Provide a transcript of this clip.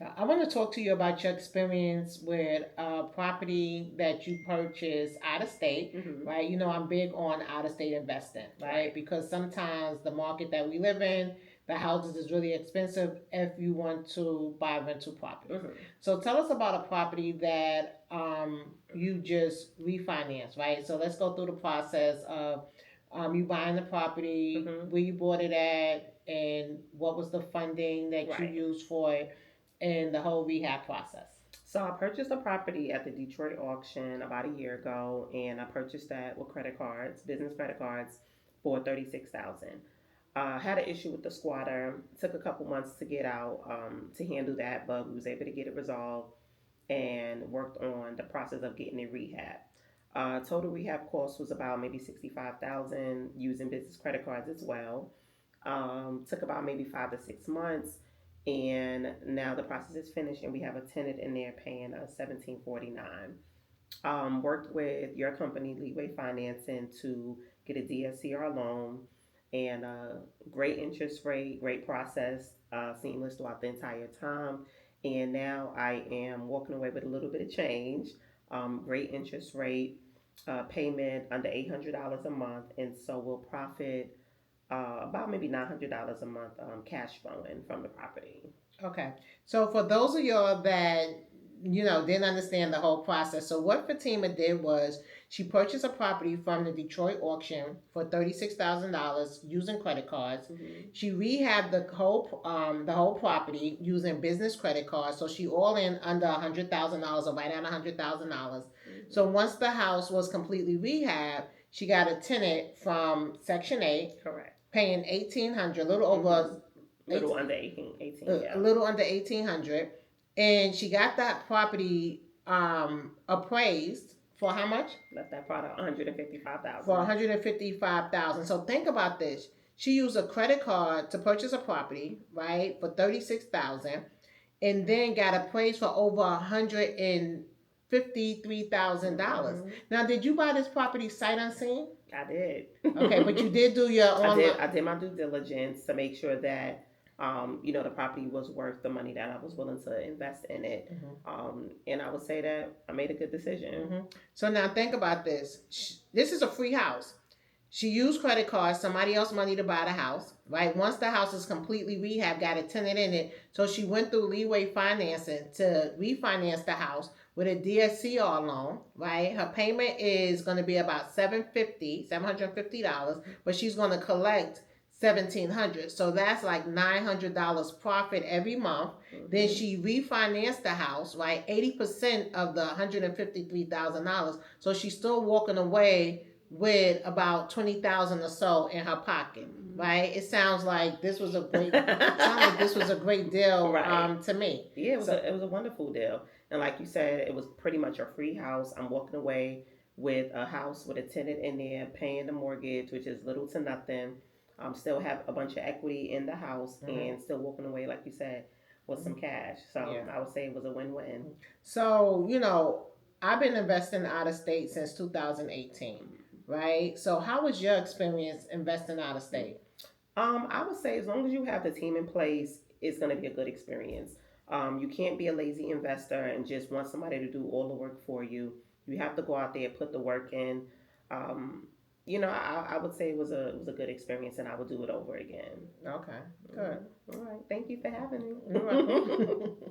I want to talk to you about your experience with property that you purchased out of state, Hmm. right? You know, I'm big on out of state investing, right? Right. Because sometimes the market that we live in, the houses is really expensive if you want to buy rental properties. Hmm. So tell us about a property that you just refinance, right? So let's go through the process of you buying the property, Hmm. where you bought it at, and what was the funding that you Right. used for it and the whole rehab process. So I purchased a property at the Detroit auction about a year ago, and I purchased that with credit cards, business credit cards, for 36,000. Had an issue with the squatter. Took a couple months to get out to handle that, but we was able to get it resolved and worked on the process of getting it rehab. Total rehab cost was about maybe 65,000 using business credit cards as well. Took about maybe 5 to 6 months, and now the process is finished, and we have a tenant in there paying us 1749. Worked with your company, Leeway Financing, to get a DSCR loan, and great interest rate, great process, seamless throughout the entire time. And now I am walking away with a little bit of change. Great interest rate, payment under $800 a month, and so we'll profit about maybe $900 a month cash flowing from the property. Okay. So for those of y'all that didn't understand the whole process, so what Fatima did was she purchased a property from the Detroit auction for $36,000 using credit cards. Hmm. She rehabbed the whole property using business credit cards. So she all in under $100,000 or right at $100,000. So Hmm. once the house was completely rehabbed, she got a tenant from Section 8 Correct. paying 1,800, a little Hmm. over Little under 18, 18, a yeah. little under 1,800, and she got that property appraised for how much? Left that product For 155,000. 155,000. So think about this. She used a credit card to purchase a property, right, for 36,000, and then got appraised for over $153,000. Hmm. Now, did you buy this property sight unseen? I did. Okay, but you did do your I did. online. I did my due diligence to make sure that the property was worth the money that I was willing to invest in it. Mhm. And I would say that I made a good decision. Hmm. So now think about this. This is a free house. She used credit cards, somebody else's money to buy the house, right? Once the house is completely rehabbed, got a tenant in it. So she went through Leeway Financing to refinance the house with a DSCR loan, right? Her payment is going to be about $750, but she's going to collect 1,700. So that's like $900 profit every month. Then Hmm. she refinanced the house, right? 80% of the $153,000. So she's still walking away with about 20,000 or so in her pocket, Hmm. right? It sounds like this was a great sound like this was a great deal Right. to me. Yeah, So it was a wonderful deal. And like you said, it was pretty much a free house. I'm walking away with a house with a tenant in there, paying the mortgage, which is little to nothing. Still have a bunch of equity in the house, mhm, and still walking away, like you said, with some mhm, cash. So yeah. I would say it was a win-win. So, I've been investing out of state since 2018, right? So how was your experience investing out of state? I would say as long as you have the team in place, it's going to be a good experience. You can't be a lazy investor and just want somebody to do all the work for you. You have to go out there, put the work in. Um, I would say it was a good experience, and I would do it over again. Okay, good. Hmm. All right, thank you for having You're me. welcome.